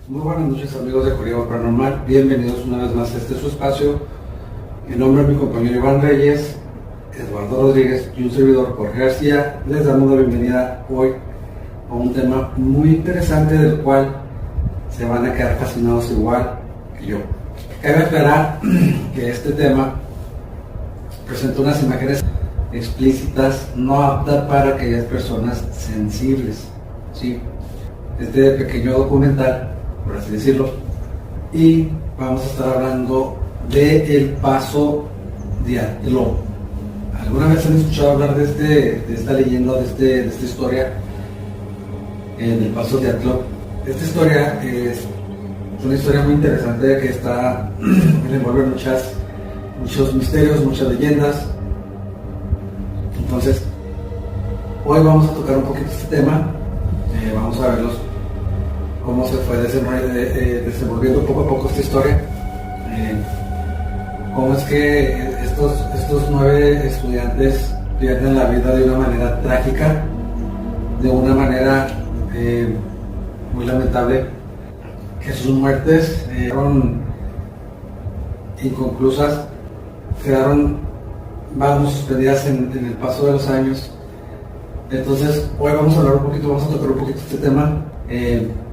Muy buenas noches amigos de Corrido Paranormal, bienvenidos una vez más a este su espacio. En nombre de mi compañero Iván Reyes, Eduardo Rodríguez y un servidor Jorge García, les damos la bienvenida hoy a un tema muy interesante del cual se van a quedar fascinados igual que yo. Cabe aclarar que este tema presenta unas imágenes explícitas no aptas para aquellas personas sensibles, ¿sí? Este pequeño documental, por así decirlo, y vamos a estar hablando de El Paso de Atlov. ¿Alguna vez han escuchado hablar de esta leyenda, de esta historia en El Paso de Atlov? Esta historia es una historia muy interesante que envuelve muchos misterios, muchas leyendas. Entonces, hoy vamos a tocar un poquito este tema. Vamos a verlos cómo se fue desenvolviendo poco a poco esta historia, cómo es que estos 9 estudiantes pierden la vida de una manera trágica, de una manera muy lamentable, que sus muertes fueron inconclusas, quedaron, suspendidas en el paso de los años. Entonces, hoy vamos a tocar un poquito este tema.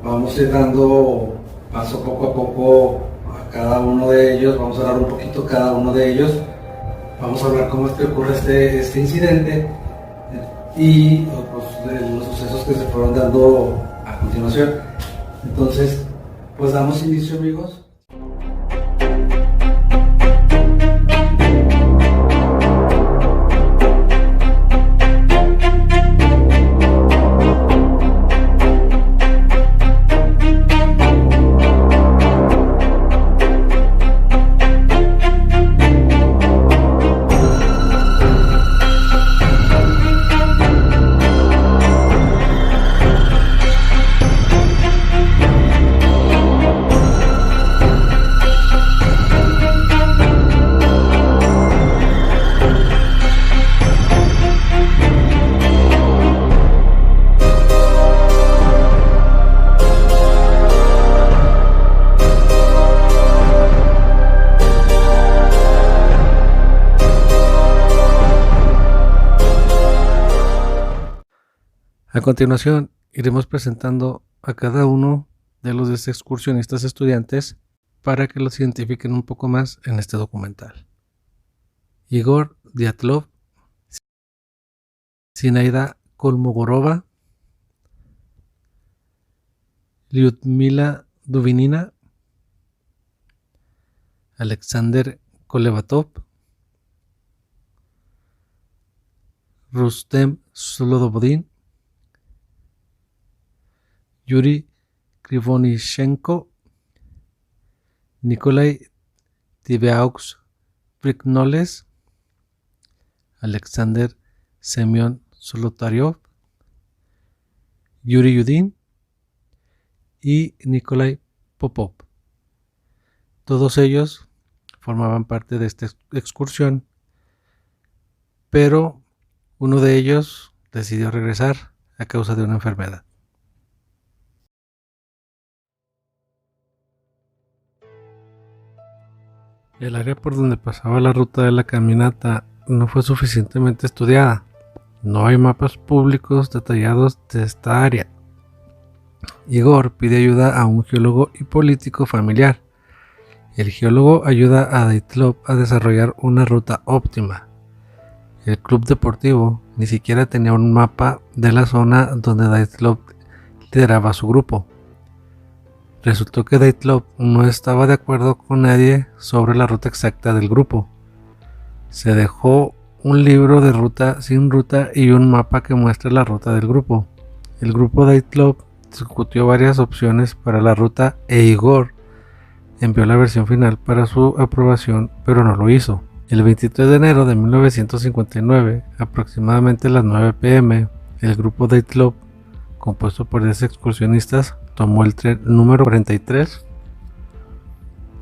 Vamos a ir dando paso poco a poco a cada uno de ellos. Vamos a hablar un poquito cada uno de ellos. Vamos a hablar cómo es que ocurre este incidente y pues, de los sucesos que se fueron dando a continuación. Entonces, pues damos inicio, amigos. A continuación, iremos presentando a cada uno de los excursionistas estudiantes para que los identifiquen un poco más en este documental. Igor Dyatlov, Zinaida Kolmogorova, Lyudmila Dubinina, Alexander Kolevatov, Rustem Slobodin, Yuri Krivonishenko, Nikolai Tibeaux Prignoles, Alexander Semyon Solotaryov, Yuri Yudin y Nikolai Popov. Todos ellos formaban parte de esta excursión, pero uno de ellos decidió regresar a causa de una enfermedad. El área por donde pasaba la ruta de la caminata no fue suficientemente estudiada. No hay mapas públicos detallados de esta área. Igor pide ayuda a un geólogo y político familiar. El geólogo ayuda a Dyatlov a desarrollar una ruta óptima. El club deportivo ni siquiera tenía un mapa de la zona donde Dyatlov lideraba su grupo. Resultó que Dyatlov no estaba de acuerdo con nadie sobre la ruta exacta del grupo. Se dejó un libro de ruta sin ruta y un mapa que muestra la ruta del grupo. El grupo de Dyatlov discutió varias opciones para la ruta e Igor envió la versión final para su aprobación, pero no lo hizo. El 23 de enero de 1959, aproximadamente a las 9 p.m., el grupo de Dyatlov, compuesto por 10 excursionistas, tomó el tren número 43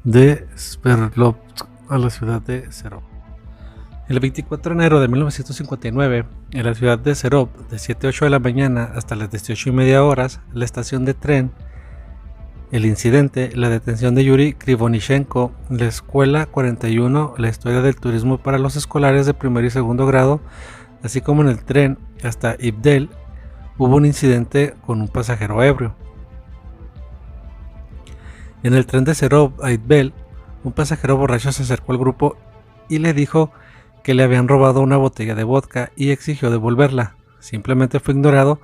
de Sverdlovsk a la ciudad de Serov. El 24 de enero de 1959, en la ciudad de Serov, de 7 a 8 de la mañana hasta las 18:30 horas, la estación de tren El incidente, la detención de Yuri Krivonichenko, la Escuela 41, la historia del turismo para los escolares de primer y segundo grado, así como en el tren hasta Ibdel, hubo un incidente con un pasajero ebrio. En el tren de Serov a Ibdel, un pasajero borracho se acercó al grupo y le dijo que le habían robado una botella de vodka y exigió devolverla. Simplemente fue ignorado,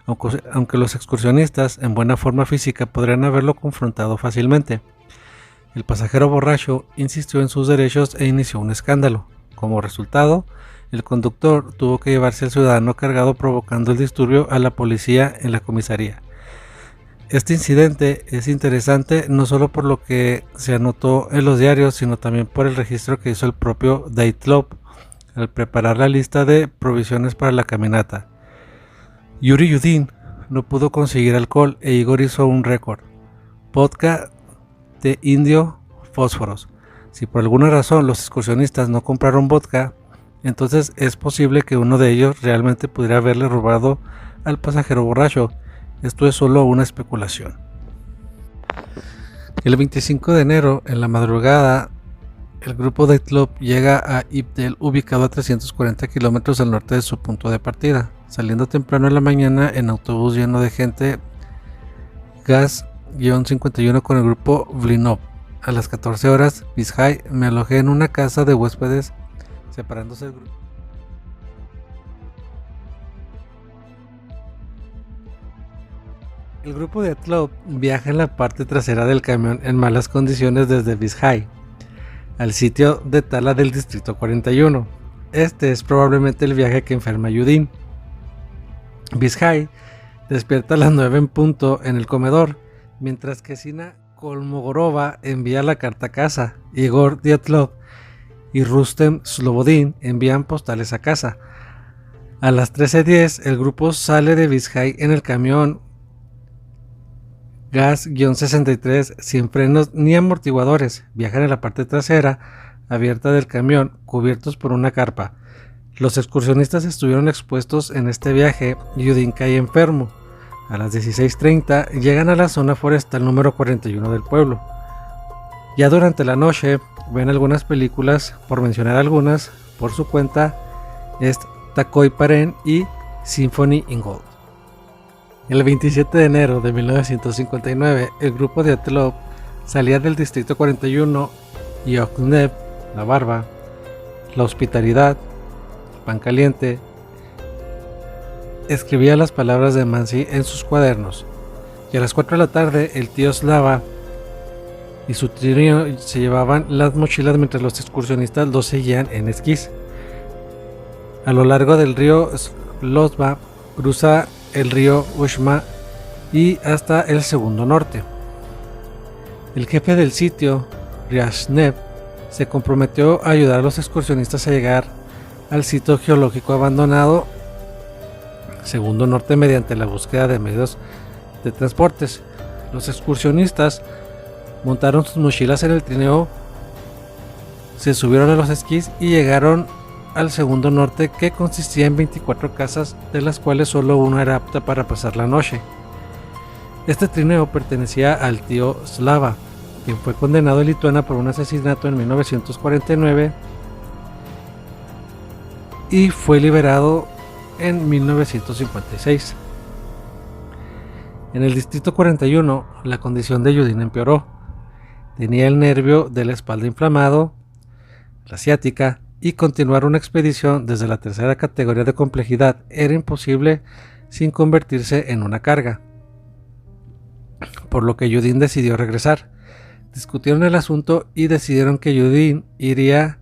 aunque los excursionistas en buena forma física podrían haberlo confrontado fácilmente. El pasajero borracho insistió en sus derechos e inició un escándalo. Como resultado, el conductor tuvo que llevarse al ciudadano cargado, provocando el disturbio a la policía en la comisaría. Este incidente es interesante no solo por lo que se anotó en los diarios, sino también por el registro que hizo el propio Dyatlov al preparar la lista de provisiones para la caminata. Yuri Yudin no pudo conseguir alcohol e Igor hizo un récord: vodka de indio fósforos. Si por alguna razón los excursionistas no compraron vodka, entonces es posible que uno de ellos realmente pudiera haberle robado al pasajero borracho. Esto es solo una especulación. El 25 de enero, en la madrugada, el grupo de Dyatlov llega a Ibdel, ubicado a 340 kilómetros al norte de su punto de partida. Saliendo temprano en la mañana en autobús lleno de gente, Gas-51 con el grupo Vlinov. A las 14 horas, Vizhay, me alojé en una casa de huéspedes, separándose del grupo. El grupo de Dyatlov viaja en la parte trasera del camión en malas condiciones desde Vizhay al sitio de Tala del distrito 41. Este es probablemente el viaje que enferma a Yudin. Vizhay despierta a las 9 en punto en el comedor, mientras que Sina Kolmogorova envía la carta a casa. Igor Dyatlov y Rustem Slobodin envían postales a casa. A las 13:10 el grupo sale de Vizhay en el camión Gas-63 sin frenos ni amortiguadores. Viajan en la parte trasera abierta del camión, cubiertos por una carpa. Los excursionistas estuvieron expuestos en este viaje y Yudin cae enfermo. A las 16:30 llegan a la zona forestal número 41 del pueblo. Ya durante la noche ven algunas películas, por mencionar algunas, por su cuenta es Takoi Paren y Symphony in Gold. El 27 de enero de 1959, el grupo de Dyatlov salía del distrito 41 y Oknev, la barba, la hospitalidad, pan caliente, escribía las palabras de Mansi en sus cuadernos. Y a las 4 de la tarde, el tío Slava y su trío se llevaban las mochilas mientras los excursionistas los seguían en esquís. A lo largo del río Lozva cruza el río Ushma y hasta el segundo norte. El jefe del sitio, Ryazhnev, se comprometió a ayudar a los excursionistas a llegar al sitio geológico abandonado segundo norte mediante la búsqueda de medios de transportes. Los excursionistas montaron sus mochilas en el trineo, se subieron a los esquís y llegaron al segundo norte, que consistía en 24 casas, de las cuales solo una era apta para pasar la noche. Este trineo pertenecía al tío Slava, quien fue condenado en Lituania por un asesinato en 1949 y fue liberado en 1956. En el distrito 41, la condición de Yudin empeoró. Tenía el nervio de la espalda inflamado, la ciática, y continuar una expedición desde la tercera categoría de complejidad era imposible sin convertirse en una carga, por lo que Yudin decidió regresar. Discutieron el asunto y decidieron que Yudin iría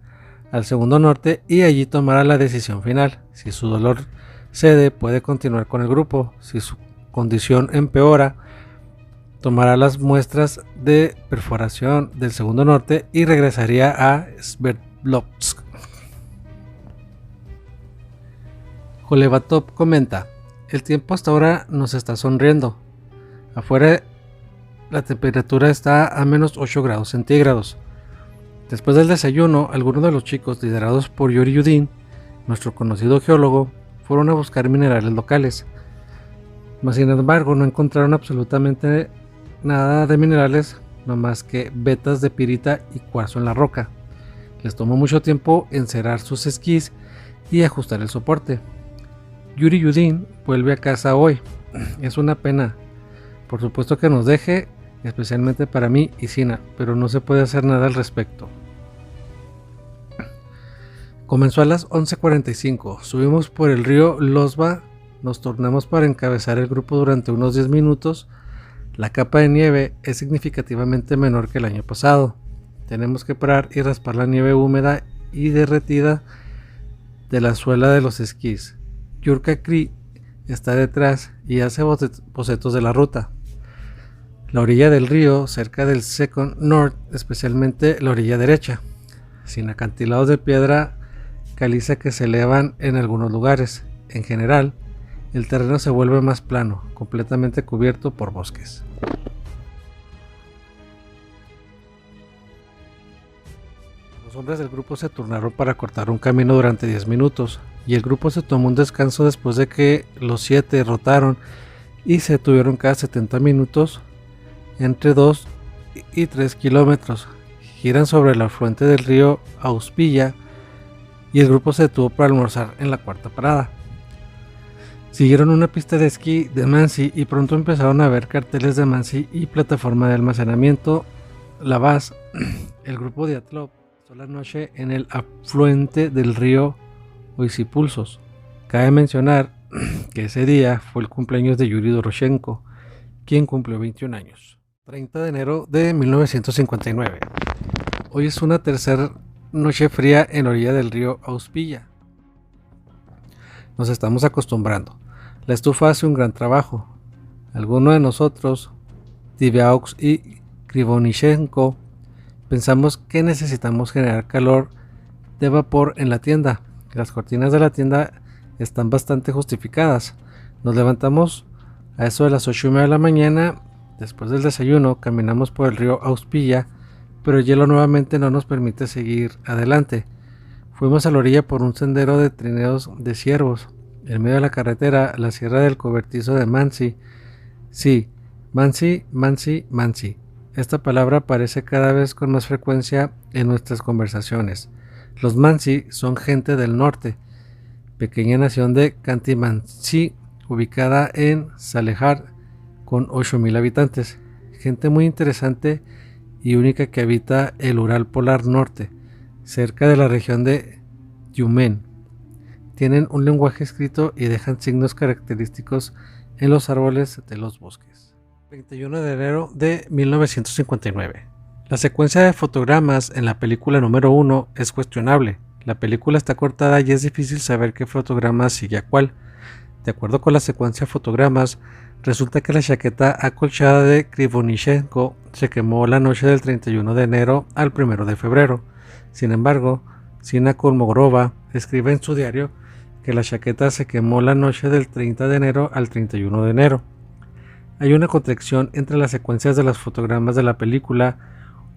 al segundo norte y allí tomara la decisión final. Si su dolor cede, puede continuar con el grupo. Si su condición empeora, tomará las muestras de perforación del segundo norte y regresaría a Sverdlovsk. Kolevatov comenta: el tiempo hasta ahora nos está sonriendo. Afuera la temperatura está a menos 8 grados centígrados. Después del desayuno, algunos de los chicos, liderados por Yuri Yudin, nuestro conocido geólogo, fueron a buscar minerales locales. Mas sin embargo no encontraron absolutamente nada de minerales, no más que vetas de pirita y cuarzo en la roca. Les tomó mucho tiempo encerar sus esquís y ajustar el soporte. Yuri Yudin vuelve a casa hoy. Es una pena. Por supuesto que nos deje, especialmente para mí y Sina, pero no se puede hacer nada al respecto. Comenzó a las 11:45. Subimos por el río Losba. Nos tornamos para encabezar el grupo durante unos 10 minutos. La capa de nieve es significativamente menor que el año pasado. Tenemos que parar y raspar la nieve húmeda y derretida de la suela de los esquís. Yurka Kri está detrás y hace bocetos de la ruta. La orilla del río, cerca del Second North, especialmente la orilla derecha, sin acantilados de piedra caliza que se elevan en algunos lugares. En general, el terreno se vuelve más plano, completamente cubierto por bosques. Los hombres del grupo se turnaron para cortar un camino durante 10 minutos, y el grupo se tomó un descanso después de que los 7 rotaron y se detuvieron cada 70 minutos entre 2 y 3 kilómetros. Giran sobre el afluente del río Auspilla y el grupo se detuvo para almorzar en la cuarta parada. Siguieron una pista de esquí de Mansi y pronto empezaron a ver carteles de Mansi y plataforma de almacenamiento. La Vaz, el grupo de Atlop, pasó la noche en el afluente del río Oisipulsos. Cabe mencionar que ese día fue el cumpleaños de Yuri Doroshenko, quien cumplió 21 años. 30 de enero de 1959. Hoy es una tercera noche fría en la orilla del río Auspilla. Nos estamos acostumbrando. La estufa hace un gran trabajo. Algunos de nosotros, Tibiaux y Krivonichenko, pensamos que necesitamos generar calor de vapor en la tienda. Las cortinas de la tienda están bastante justificadas. Nos levantamos a eso de las 8:30 de la mañana. Después del desayuno caminamos por el río Auspilla, pero el hielo nuevamente no nos permite seguir adelante. Fuimos a la orilla por un sendero de trineos de ciervos. En medio de la carretera, la sierra del cobertizo de Mansi. Sí, Mansi, Mansi, Mansi. Esta palabra aparece cada vez con más frecuencia en nuestras conversaciones. Los Mansi son gente del norte, pequeña nación de Khanty-Mansi, ubicada en Salehar, con 8,000 habitantes. Gente muy interesante y única que habita el Ural Polar Norte, cerca de la región de Tyumen. Tienen un lenguaje escrito y dejan signos característicos en los árboles de los bosques. 21 de enero de 1959. La secuencia de fotogramas en la película número 1 es cuestionable. La película está cortada y es difícil saber qué fotograma sigue a cuál. De acuerdo con la secuencia de fotogramas, resulta que la chaqueta acolchada de Krivonichenko se quemó la noche del 31 de enero al 1 de febrero. Sin embargo, Sina Kolmogorova escribe en su diario que la chaqueta se quemó la noche del 30 de enero al 31 de enero. Hay una contradicción entre las secuencias de los fotogramas de la película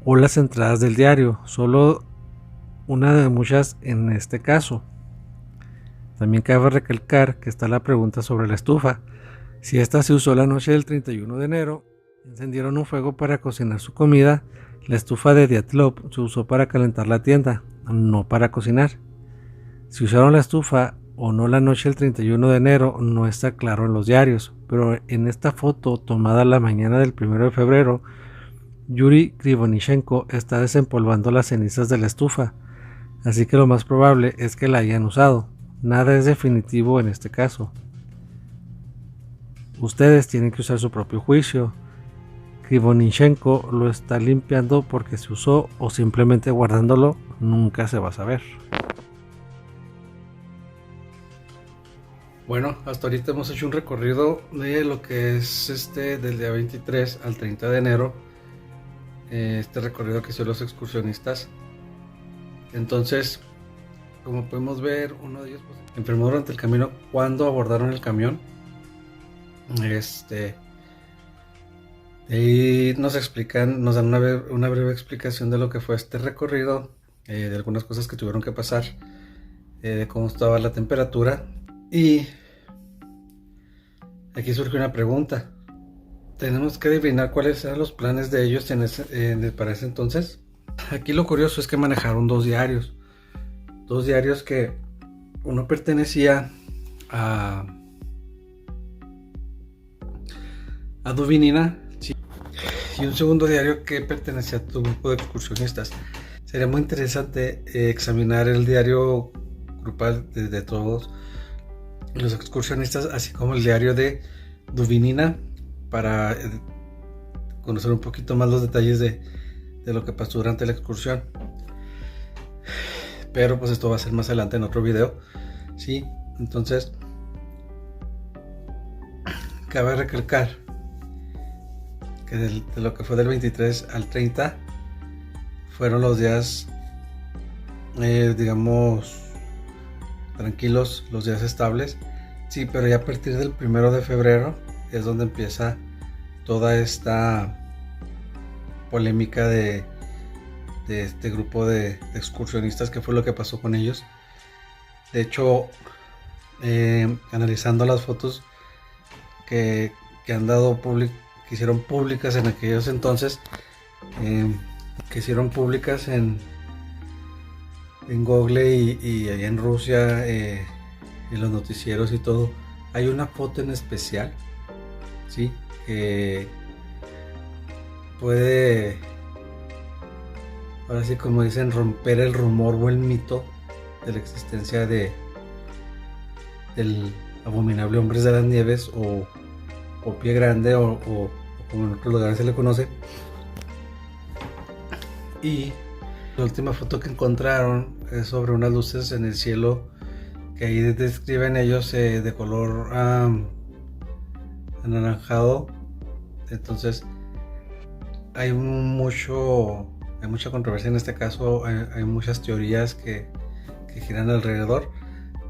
o las entradas del diario, solo una de muchas en este caso. También cabe recalcar que está la pregunta sobre la estufa. Si esta se usó la noche del 31 de enero, encendieron un fuego para cocinar su comida. La estufa de Dyatlov se usó para calentar la tienda, no para cocinar. Si usaron la estufa o no la noche del 31 de enero no está claro en los diarios, pero en esta foto tomada la mañana del 1 de febrero, Yuri Krivonichenko está desempolvando las cenizas de la estufa, así que lo más probable es que la hayan usado. Nada es definitivo en este caso. Ustedes tienen que usar su propio juicio. Krivonichenko lo está limpiando porque se usó o simplemente guardándolo, nunca se va a saber. Bueno, hasta ahorita hemos hecho un recorrido de lo que es del día 23 al 30 de enero. Este recorrido que hicieron los excursionistas. Entonces, como podemos ver, uno de ellos enfermó durante el camino cuando abordaron el camión. Y nos explican, nos dan una breve explicación de lo que fue este recorrido, de algunas cosas que tuvieron que pasar, de cómo estaba la temperatura. Y aquí surge una pregunta. tenemos que adivinar cuáles eran los planes de ellos para ese entonces. Aquí lo curioso es que manejaron dos diarios que uno pertenecía a Dubinina, sí, y un segundo diario que pertenecía a tu grupo de excursionistas. Sería muy interesante examinar el diario grupal de todos los excursionistas, así como el diario de Dubinina, para conocer un poquito más los detalles de lo que pasó durante la excursión. Pero pues esto va a ser más adelante en otro video, ¿sí? Entonces, cabe recalcar que de lo que fue del 23 al 30 fueron los días, digamos, tranquilos, los días estables, sí, pero ya a partir del 1 de febrero es donde empieza toda esta polémica de este grupo de excursionistas, que fue lo que pasó con ellos. De hecho, analizando las fotos que han dado que hicieron públicas en aquellos entonces, que hicieron públicas en Google y allá en Rusia, en los noticieros y todo, hay una foto en especial, ¿sí? Que puede, ahora sí, como dicen, romper el rumor o el mito de la existencia del abominable Hombres de las Nieves o Pie Grande o como en otros lugares se le conoce. Y la última foto que encontraron es sobre unas luces en el cielo que ahí describen ellos de color anaranjado. Entonces hay mucha controversia en este caso, hay muchas teorías que giran alrededor,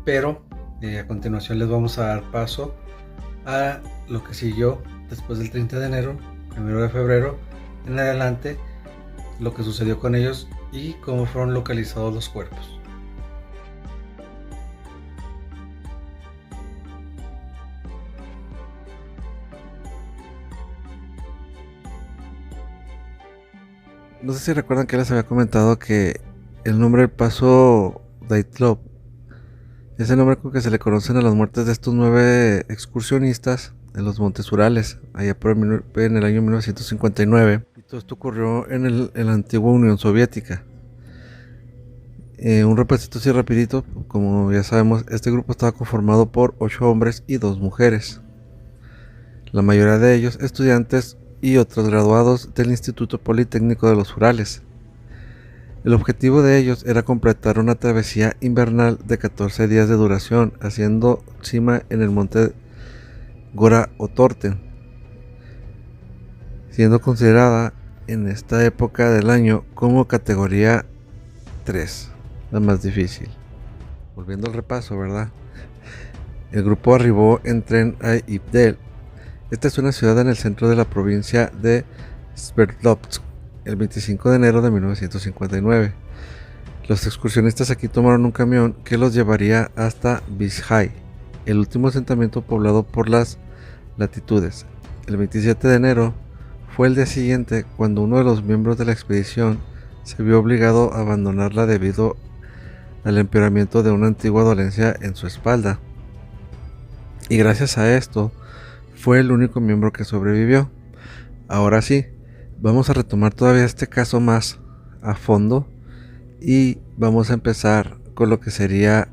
pero a continuación les vamos a dar paso a lo que siguió después del 30 de enero, 1 de febrero en adelante, lo que sucedió con ellos y cómo fueron localizados los cuerpos. No sé si recuerdan que les había comentado que el nombre del paso Dyatlov es el nombre con que se le conocen a las muertes de estos 9 excursionistas en los Montes Urales, allá en el año 1959. Y todo esto ocurrió en la antigua Unión Soviética. Un repasito así rapidito, como ya sabemos, este grupo estaba conformado por 8 hombres y 2 mujeres. La mayoría de ellos estudiantes y otros graduados del Instituto Politécnico de los Urales. El objetivo de ellos era completar una travesía invernal de 14 días de duración, haciendo cima en el monte Gora Otorten, siendo considerada en esta época del año como categoría 3, la más difícil. Volviendo al repaso, ¿verdad? El grupo arribó en tren a Ivdel. Esta es una ciudad en el centro de la provincia de Sverdlovsk el 25 de enero de 1959. Los excursionistas aquí tomaron un camión que los llevaría hasta Vizhai, el último asentamiento poblado por las latitudes. El 27 de enero fue el día siguiente cuando uno de los miembros de la expedición se vio obligado a abandonarla debido al empeoramiento de una antigua dolencia en su espalda. Y gracias a esto, fue el único miembro que sobrevivió. Ahora sí, vamos a retomar todavía este caso más a fondo y vamos a empezar con lo que sería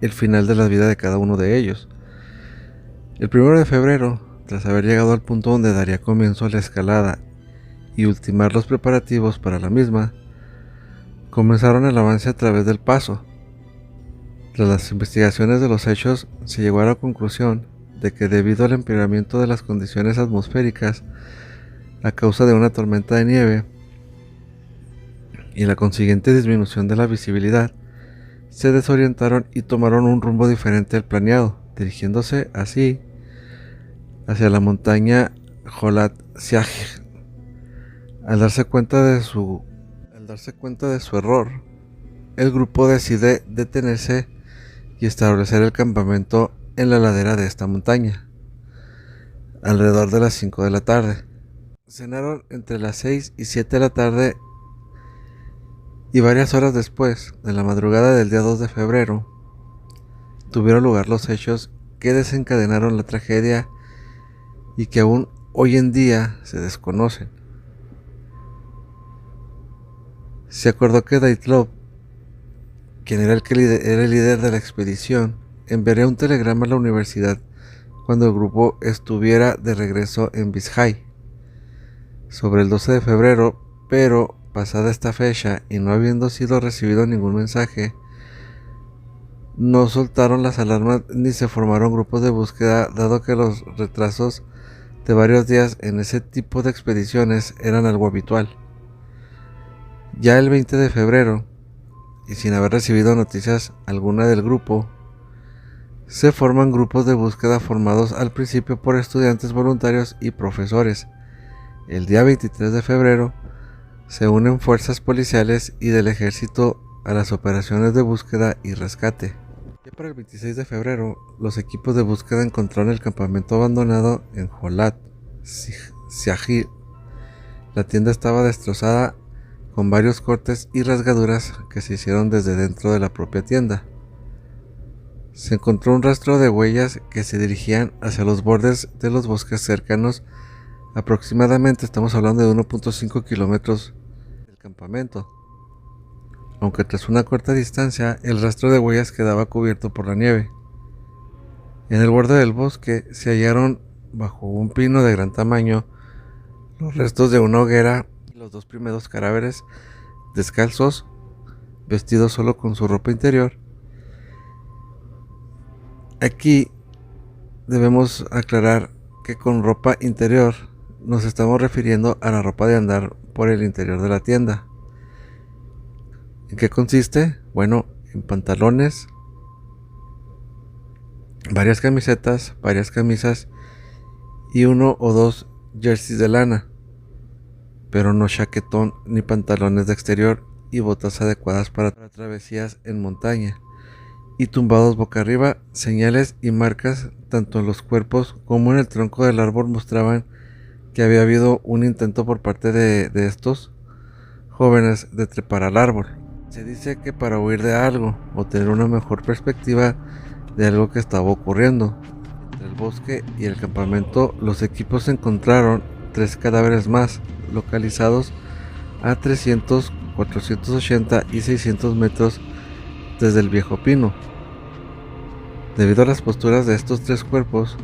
el final de la vida de cada uno de ellos. El 1 de febrero, tras haber llegado al punto donde daría comienzo a la escalada y ultimar los preparativos para la misma, comenzaron el avance a través del paso. Tras las investigaciones de los hechos, se llegó a la conclusión de que debido al empeoramiento de las condiciones atmosféricas a causa de una tormenta de nieve y la consiguiente disminución de la visibilidad, se desorientaron y tomaron un rumbo diferente al planeado, dirigiéndose así hacia la montaña Jolatsiaj. Al darse cuenta de su error, el grupo decide detenerse y establecer el campamento en la ladera de esta montaña. alrededor de las 5 de la tarde. Cenaron entre las 6 y 7 de la tarde y varias horas después, en la madrugada del día 2 de febrero, tuvieron lugar los hechos que desencadenaron la tragedia y que aún hoy en día se desconocen. Se acordó que Dyatlov, quien era el líder de la expedición, enviaría un telegrama a la universidad cuando el grupo estuviera de regreso en Vizhai sobre el 12 de febrero, pero pasada esta fecha y no habiendo sido recibido ningún mensaje, no soltaron las alarmas ni se formaron grupos de búsqueda, dado que los retrasos de varios días en ese tipo de expediciones eran algo habitual. Ya el 20 de febrero, y sin haber recibido noticias alguna del grupo, se forman grupos de búsqueda formados al principio por estudiantes voluntarios y profesores. El día 23 de febrero se unen fuerzas policiales y del ejército a las operaciones de búsqueda y rescate. Ya para el 26 de febrero, los equipos de búsqueda encontraron el campamento abandonado en Jolat, Siagil. La tienda estaba destrozada con varios cortes y rasgaduras que se hicieron desde dentro de la propia tienda. Se encontró un rastro de huellas que se dirigían hacia los bordes de los bosques cercanos. Aproximadamente estamos hablando de 1.5 kilómetros del campamento. Aunque tras una corta distancia, el rastro de huellas quedaba cubierto por la nieve. En el borde del bosque se hallaron, bajo un pino de gran tamaño, los restos de una hoguera y los dos primeros cadáveres descalzos, vestidos solo con su ropa interior. Aquí debemos aclarar que con ropa interior nos estamos refiriendo a la ropa de andar por el interior de la tienda. ¿En qué consiste? Bueno, en pantalones, varias camisetas, varias camisas y uno o dos jerseys de lana, pero no chaquetón ni pantalones de exterior, y botas adecuadas para travesías en montaña, y tumbados boca arriba. Señales y marcas tanto en los cuerpos como en el tronco del árbol mostraban que había habido un intento por parte de estos jóvenes de trepar al árbol. Se dice que para huir de algo o tener una mejor perspectiva de algo que estaba ocurriendo. Entre el bosque y el campamento, los equipos encontraron 3 cadáveres más, localizados a 300, 480 y 600 metros desde el viejo pino. Debido a las posturas de estos 3 cuerpos,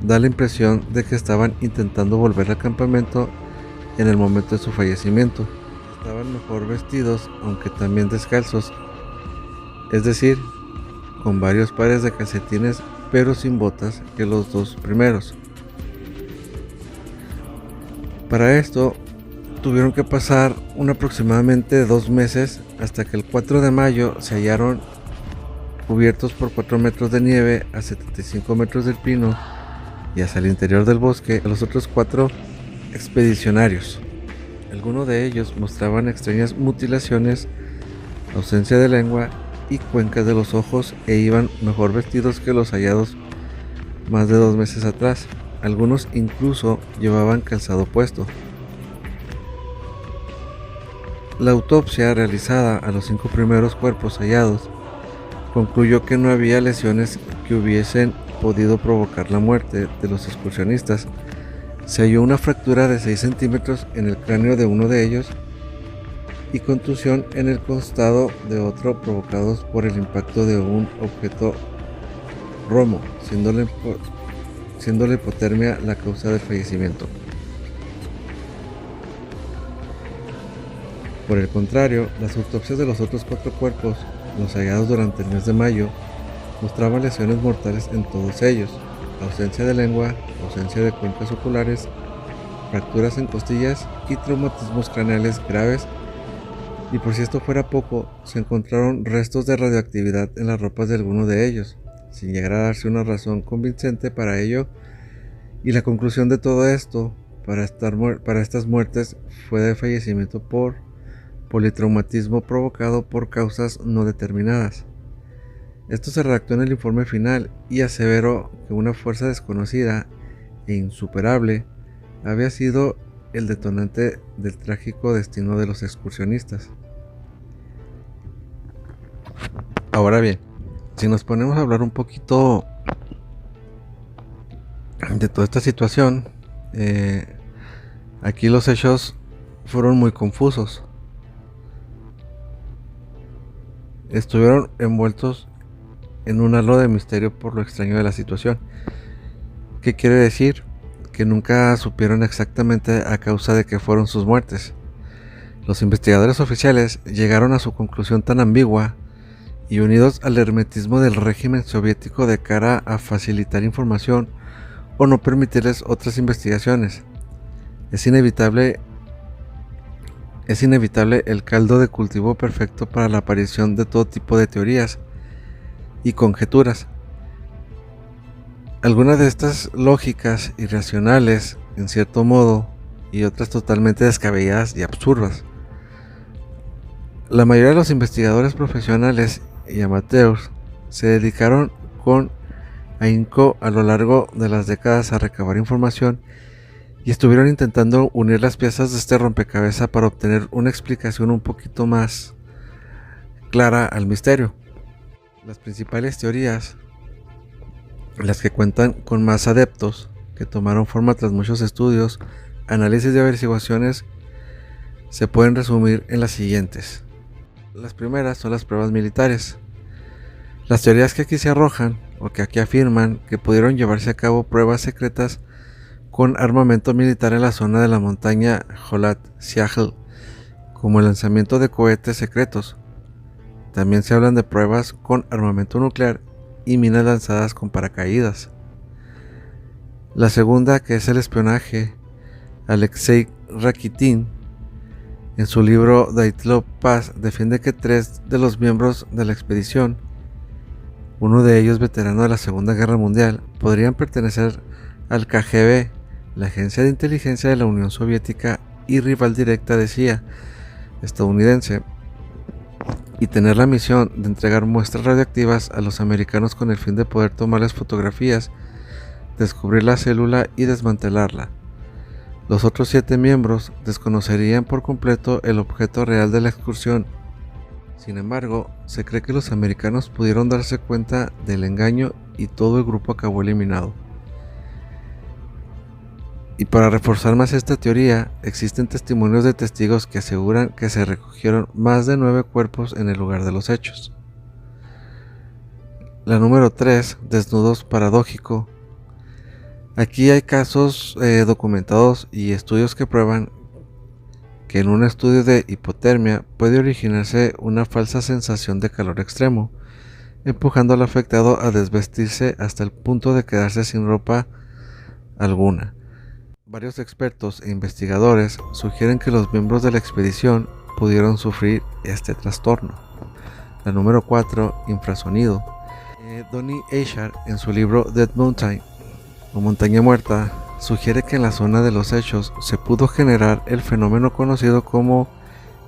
da la impresión de que estaban intentando volver al campamento en el momento de su fallecimiento. Estaban mejor vestidos, aunque también descalzos, es decir, con varios pares de calcetines pero sin botas que los 2 primeros. Para esto tuvieron que pasar aproximadamente 2 meses hasta que el 4 de mayo se hallaron cubiertos por 4 metros de nieve a 75 metros del pino y hacia el interior del bosque a los otros 4 expedicionarios. Algunos de ellos mostraban extrañas mutilaciones, ausencia de lengua y cuencas de los ojos, e iban mejor vestidos que los hallados más de 2 meses atrás. Algunos incluso llevaban calzado puesto. La autopsia realizada a los 5 primeros cuerpos hallados concluyó que no había lesiones que hubiesen podido provocar la muerte de los excursionistas. Se halló una fractura de 6 centímetros en el cráneo de uno de ellos y contusión en el costado de otro, provocados por el impacto de un objeto romo, siendo la hipotermia la causa del fallecimiento. Por el contrario, las autopsias de los otros 4 cuerpos, los hallados durante el mes de mayo, mostraban lesiones mortales en todos ellos: ausencia de lengua, ausencia de cuencas oculares, fracturas en costillas y traumatismos craneales graves. Y por si esto fuera poco, se encontraron restos de radioactividad en las ropas de algunos de ellos, sin llegar a darse una razón convincente para ello, y la conclusión de todo esto para estas muertes fue de fallecimiento por politraumatismo provocado por causas no determinadas. Esto se redactó en el informe final y aseveró que una fuerza desconocida e insuperable había sido el detonante del trágico destino de los excursionistas. Ahora bien, si nos ponemos a hablar un poquito de toda esta situación, aquí los hechos fueron muy confusos. Estuvieron envueltos en un halo de misterio por lo extraño de la situación. ¿Qué quiere decir? Que nunca supieron exactamente a causa de qué fueron sus muertes. Los investigadores oficiales llegaron a su conclusión tan ambigua y unidos al hermetismo del régimen soviético de cara a facilitar información o no permitirles otras investigaciones. Es inevitable el caldo de cultivo perfecto para la aparición de todo tipo de teorías y conjeturas. Algunas de estas lógicas irracionales, en cierto modo, y otras totalmente descabelladas y absurdas. La mayoría de los investigadores profesionales y amateurs se dedicaron con ahínco a lo largo de las décadas a recabar información y estuvieron intentando unir las piezas de este rompecabezas para obtener una explicación un poquito más clara al misterio. Las principales teorías, las que cuentan con más adeptos, que tomaron forma tras muchos estudios, análisis y averiguaciones, se pueden resumir en las siguientes. Las primeras son las pruebas militares. Las teorías que aquí se arrojan, o que aquí afirman que pudieron llevarse a cabo pruebas secretas con armamento militar en la zona de la montaña Kholat Syakhl, como el lanzamiento de cohetes secretos. También se hablan de pruebas con armamento nuclear y minas lanzadas con paracaídas. La segunda, que es el espionaje, Alexei Rakitin, en su libro Dyatlov Pass, defiende que 3 de los miembros de la expedición, uno de ellos veterano de la Segunda Guerra Mundial, podrían pertenecer al KGB, la agencia de inteligencia de la Unión Soviética y rival directa de CIA estadounidense, y tener la misión de entregar muestras radioactivas a los americanos con el fin de poder tomarles fotografías, descubrir la célula y desmantelarla. Los otros 7 miembros desconocerían por completo el objeto real de la excursión. Sin embargo, se cree que los americanos pudieron darse cuenta del engaño y todo el grupo acabó eliminado. Y para reforzar más esta teoría, existen testimonios de testigos que aseguran que se recogieron más de 9 cuerpos en el lugar de los hechos. La número 3, desnudos paradójico. Aquí hay casos documentados y estudios que prueban que en un estudio de hipotermia puede originarse una falsa sensación de calor extremo, empujando al afectado a desvestirse hasta el punto de quedarse sin ropa alguna. Varios expertos e investigadores sugieren que los miembros de la expedición pudieron sufrir este trastorno. La número 4, infrasonido. Donny Eichar, en su libro Dead Mountain, o Montaña Muerta, sugiere que en la zona de los hechos se pudo generar el fenómeno conocido como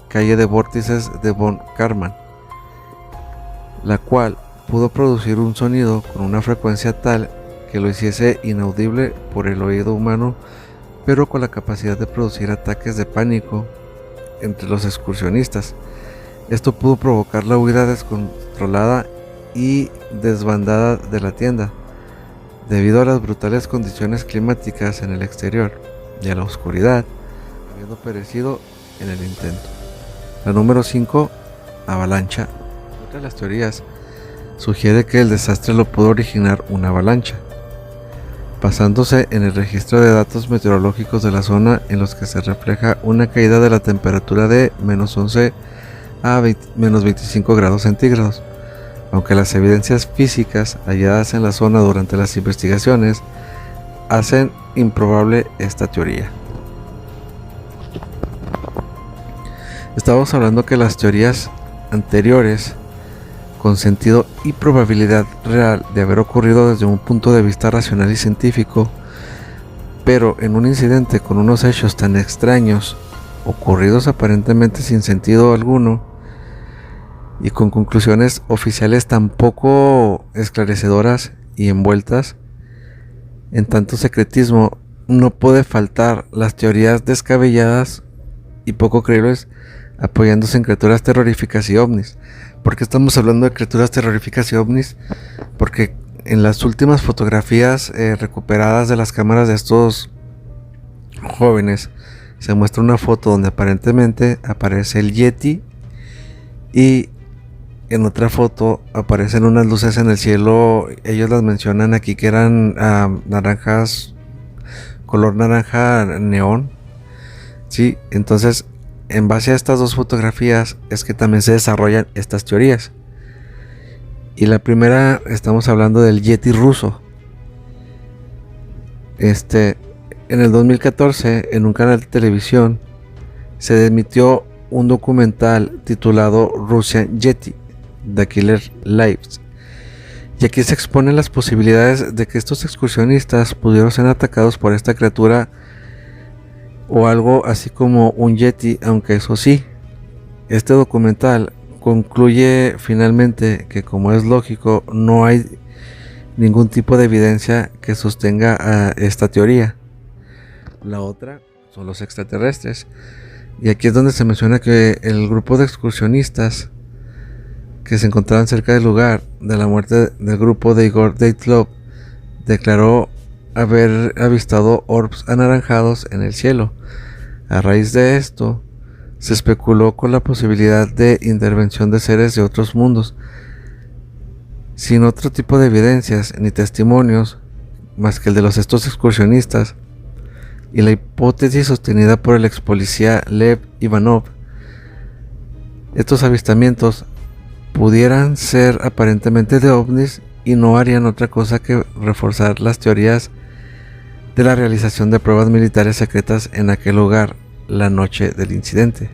calle de vórtices de von Karman, la cual pudo producir un sonido con una frecuencia tal que lo hiciese inaudible por el oído humano, pero con la capacidad de producir ataques de pánico entre los excursionistas. Esto pudo provocar la huida descontrolada y desbandada de la tienda, debido a las brutales condiciones climáticas en el exterior y a la oscuridad, habiendo perecido en el intento. La número 5, avalancha. Otra de las teorías sugiere que el desastre lo pudo originar una avalancha, basándose en el registro de datos meteorológicos de la zona en los que se refleja una caída de la temperatura de -11 a -25 grados centígrados. Aunque las evidencias físicas halladas en la zona durante las investigaciones hacen improbable esta teoría. Estamos hablando que las teorías anteriores, con sentido y probabilidad real de haber ocurrido desde un punto de vista racional y científico, pero en un incidente con unos hechos tan extraños, ocurridos aparentemente sin sentido alguno, y con conclusiones oficiales tan poco esclarecedoras y envueltas, En tanto secretismo, no puede faltar las teorías descabelladas y poco creíbles apoyándose en criaturas terroríficas y ovnis. ¿Por qué estamos hablando de criaturas terroríficas y ovnis? Porque en las últimas fotografías recuperadas de las cámaras de estos jóvenes se muestra una foto donde aparentemente aparece el Yeti y en otra foto aparecen unas luces en el cielo. Ellos las mencionan aquí que eran naranjas, color naranja neón. Sí, entonces en base a estas dos fotografías es que también se desarrollan estas teorías. Y la primera, estamos hablando del Yeti ruso. En el 2014, en un canal de televisión, se emitió un documental titulado Russian Yeti, The Killer Lives. Y aquí se exponen las posibilidades de que estos excursionistas pudieron ser atacados por esta criatura o algo así como un Yeti, aunque eso sí, este documental concluye finalmente que, como es lógico, no hay ningún tipo de evidencia que sostenga a esta teoría. La otra son los extraterrestres, y aquí es donde se menciona que el grupo de excursionistas que se encontraban cerca del lugar de la muerte del grupo de Igor Dyatlov declaró haber avistado orbs anaranjados en el cielo. A raíz de esto, se especuló con la posibilidad de intervención de seres de otros mundos, sin otro tipo de evidencias ni testimonios más que el de estos excursionistas, y la hipótesis sostenida por el ex policía Lev Ivanov. Estos avistamientos pudieran ser aparentemente de ovnis y no harían otra cosa que reforzar las teorías de la realización de pruebas militares secretas en aquel lugar la noche del incidente.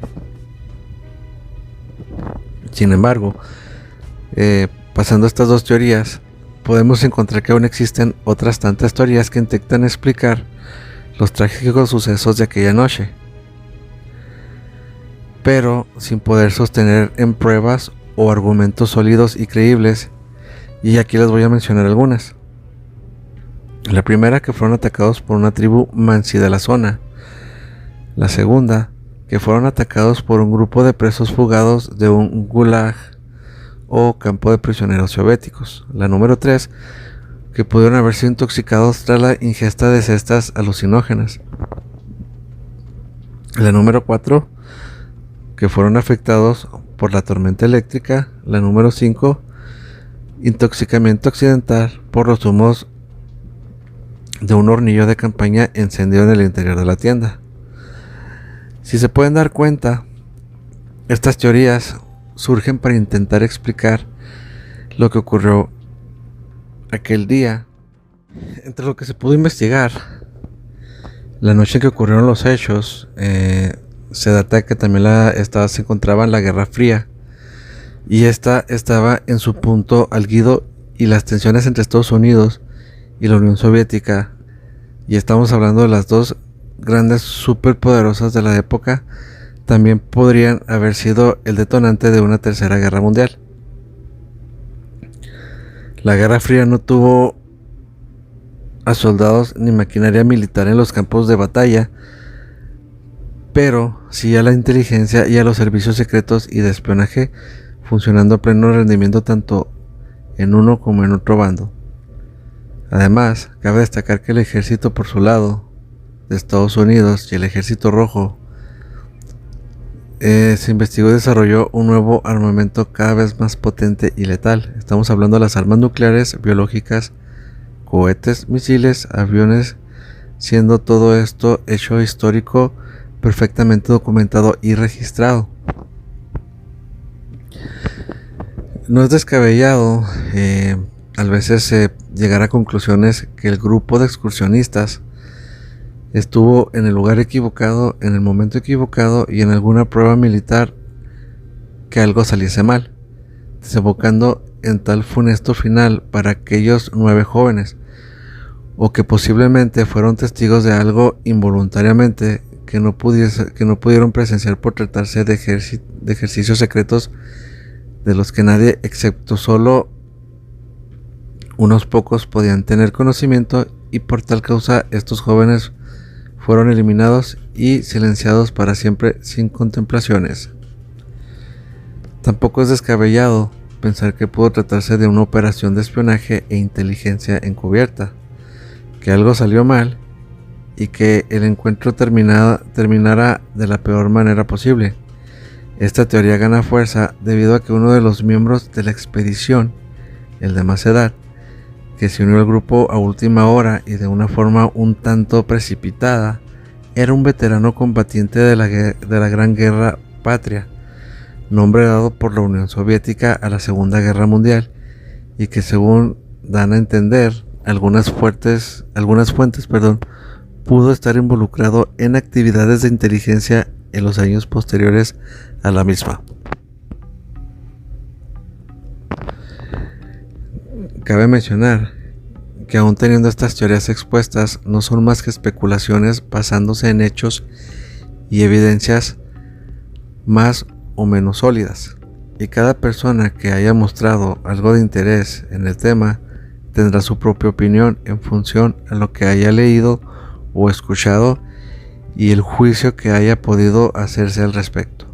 Sin embargo, pasando estas dos teorías, podemos encontrar que aún existen otras tantas teorías que intentan explicar los trágicos sucesos de aquella noche, pero sin poder sostener en pruebas o argumentos sólidos y creíbles, y aquí les voy a mencionar algunas. La primera, que fueron atacados por una tribu mansi de la zona. La segunda, que fueron atacados por un grupo de presos fugados de un gulag o campo de prisioneros soviéticos. La número 3, que pudieron haber sido intoxicados tras la ingesta de cestas alucinógenas. La número 4, que fueron afectados por la tormenta eléctrica. La número 5, intoxicamiento accidental por los humos de un hornillo de campaña encendido en el interior de la tienda. Si se pueden dar cuenta, estas teorías surgen para intentar explicar lo que ocurrió aquel día. Entre lo que se pudo investigar, la noche en que ocurrieron los hechos, se data que también se encontraba en la Guerra Fría, y esta estaba en su punto álgido, y las tensiones entre Estados Unidos y la Unión Soviética, y estamos hablando de las dos grandes superpoderosas de la época, también podrían haber sido el detonante de una tercera guerra mundial. La Guerra Fría no tuvo a soldados ni maquinaria militar en los campos de batalla, pero sí a la inteligencia y a los servicios secretos y de espionaje funcionando a pleno rendimiento tanto en uno como en otro bando. Además, cabe destacar que el ejército por su lado de Estados Unidos y el ejército rojo se investigó y desarrolló un nuevo armamento cada vez más potente y letal. Estamos hablando de las armas nucleares, biológicas, cohetes, misiles, aviones, siendo todo esto hecho histórico, perfectamente documentado y registrado. No es descabellado a veces llegar a conclusiones que el grupo de excursionistas estuvo en el lugar equivocado, en el momento equivocado y en alguna prueba militar que algo saliese mal, desembocando en tal funesto final para aquellos 9 jóvenes, o que posiblemente fueron testigos de algo involuntariamente que no pudieron presenciar por tratarse de ejercicios secretos de los que nadie excepto solo unos pocos podían tener conocimiento y por tal causa estos jóvenes fueron eliminados y silenciados para siempre sin contemplaciones. Tampoco es descabellado pensar que pudo tratarse de una operación de espionaje e inteligencia encubierta, que algo salió mal y que el encuentro terminara de la peor manera posible. Esta teoría gana fuerza debido a que uno de los miembros de la expedición, el de más edad, que se unió al grupo a última hora y de una forma un tanto precipitada, era un veterano combatiente de la Gran Guerra Patria, nombre dado por la Unión Soviética a la Segunda Guerra Mundial, y que según dan a entender algunas fuentes, pudo estar involucrado en actividades de inteligencia en los años posteriores a la misma. Cabe mencionar que aún teniendo estas teorías expuestas, no son más que especulaciones basándose en hechos y evidencias más o menos sólidas, y cada persona que haya mostrado algo de interés en el tema tendrá su propia opinión en función a lo que haya leído o escuchado y el juicio que haya podido hacerse al respecto.